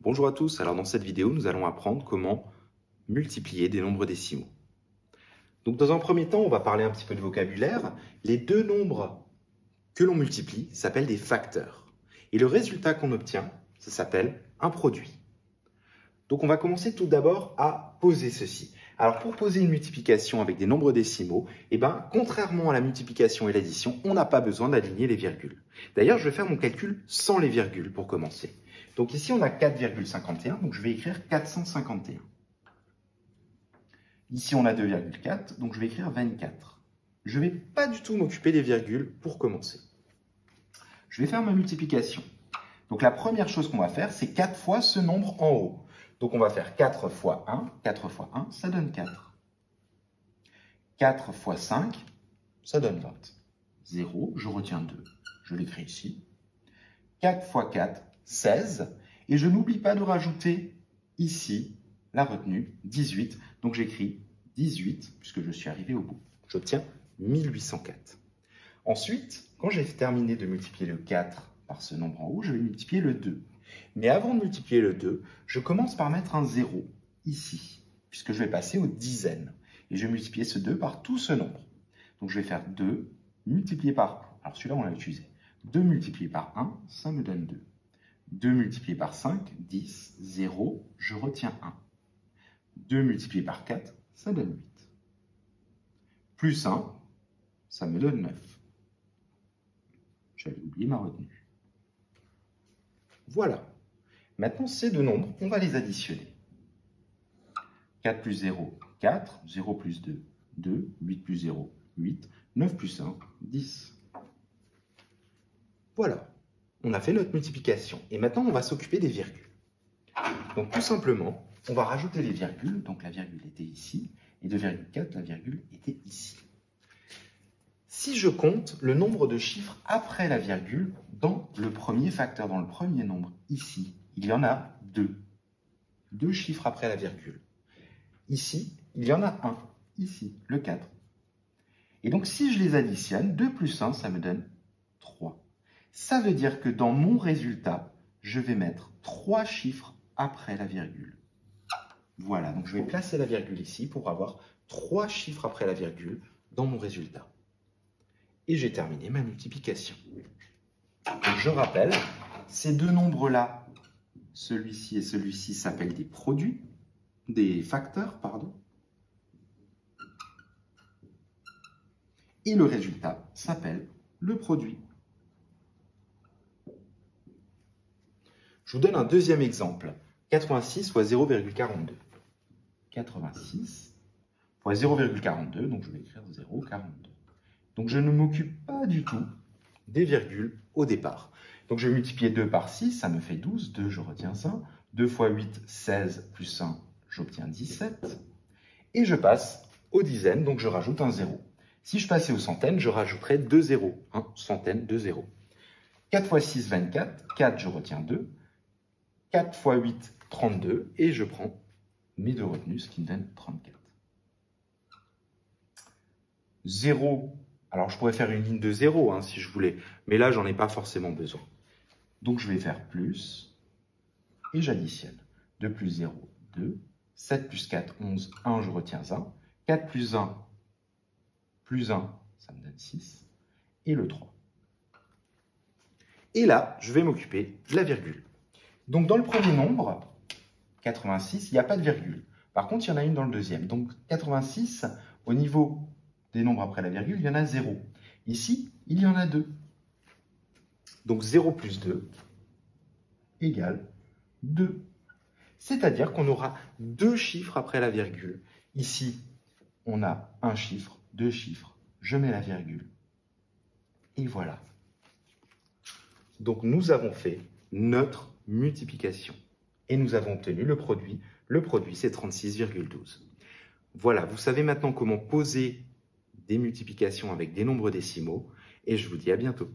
Bonjour à tous, alors dans cette vidéo, nous allons apprendre comment multiplier des nombres décimaux. Donc dans un premier temps, on va parler un petit peu de vocabulaire. Les deux nombres que l'on multiplie s'appellent des facteurs. Et le résultat qu'on obtient, ça s'appelle un produit. Donc on va commencer tout d'abord à poser ceci. Alors pour poser une multiplication avec des nombres décimaux, contrairement à la multiplication et l'addition, on n'a pas besoin d'aligner les virgules. D'ailleurs, je vais faire mon calcul sans les virgules pour commencer. Donc ici, on a 4,51, donc je vais écrire 451. Ici, on a 2,4, donc je vais écrire 24. Je ne vais pas du tout m'occuper des virgules pour commencer. Je vais faire ma multiplication. Donc la première chose qu'on va faire, c'est 4 fois ce nombre en haut. Donc on va faire 4 fois 1, 4 fois 1, ça donne 4. 4 fois 5, ça donne 20. 0, je retiens 2, je l'écris ici. 4 fois 4, 16. Et je n'oublie pas de rajouter ici la retenue, 18. Donc j'écris 18, puisque je suis arrivé au bout. J'obtiens 1804. Ensuite, quand j'ai terminé de multiplier le 4 par ce nombre en haut, je vais multiplier le 2. Mais avant de multiplier le 2, je commence par mettre un 0 ici, puisque je vais passer aux dizaines. Et je vais multiplier ce 2 par tout ce nombre. Donc je vais faire 2 multiplié par 1. Alors celui-là, on l'a utilisé. 2 multiplié par 1, ça me donne 2. 2 multiplié par 5, 10, 0, je retiens 1. 2 multiplié par 4, ça donne 8. Plus 1, ça me donne 9. J'avais oublié ma retenue. Voilà. Maintenant, ces deux nombres, on va les additionner. 4 plus 0, 4. 0 plus 2, 2. 8 plus 0, 8. 9 plus 1, 10. Voilà. On a fait notre multiplication. Et maintenant, on va s'occuper des virgules. Donc, tout simplement, on va rajouter les virgules. Donc, la virgule était ici. Et 2,4, la virgule était ici. Si je compte le nombre de chiffres après la virgule dans le premier facteur, dans le premier nombre, ici, il y en a 2. 2 chiffres après la virgule. Ici, il y en a un. Ici, le 4. Et donc, si je les additionne, 2 plus 1, ça me donne 3. Ça veut dire que dans mon résultat, je vais mettre 3 chiffres après la virgule. Voilà, donc je vais placer la virgule ici pour avoir 3 chiffres après la virgule dans mon résultat. Et j'ai terminé ma multiplication. Donc je rappelle, ces deux nombres-là, celui-ci et celui-ci, s'appellent des produits, des facteurs, pardon. Et le résultat s'appelle le produit. Je vous donne un deuxième exemple. 86 fois 0,42. 86 fois 0,42, donc je vais écrire 0,42. Donc je ne m'occupe pas du tout des virgules au départ. Donc je vais multiplier 2 par 6, ça me fait 12. 2, je retiens ça. 2 fois 8, 16, plus 1, j'obtiens 17. Et je passe aux dizaines, donc je rajoute un 0. Si je passais aux centaines, je rajouterais 2 zéros. Centaine, 2 zéros. 4 fois 6, 24. 4, je retiens 2. 4 fois 8, 32. Et je prends mes deux retenues, ce qui me donne 34. 0. Alors, je pourrais faire une ligne de 0 si je voulais. Mais là, j'en ai pas forcément besoin. Donc, je vais faire plus. Et j'additionne. 2 plus 0, 2. 7 plus 4, 11. 1, je retiens 1. 4 plus 1, ça me donne 6. Et le 3. Et là, je vais m'occuper de la virgule. Donc, dans le premier nombre, 86, il n'y a pas de virgule. Par contre, il y en a une dans le deuxième. Donc, 86, au niveau des nombres après la virgule, il y en a 0. Ici, il y en a 2. Donc, 0 plus 2 égale 2. C'est-à-dire qu'on aura 2 chiffres après la virgule. Ici, on a un chiffre, 2 chiffres. Je mets la virgule. Et voilà. Donc, nous avons fait notre multiplication. Et nous avons obtenu le produit. Le produit, c'est 36,12. Voilà, vous savez maintenant comment poser des multiplications avec des nombres décimaux. Et je vous dis à bientôt.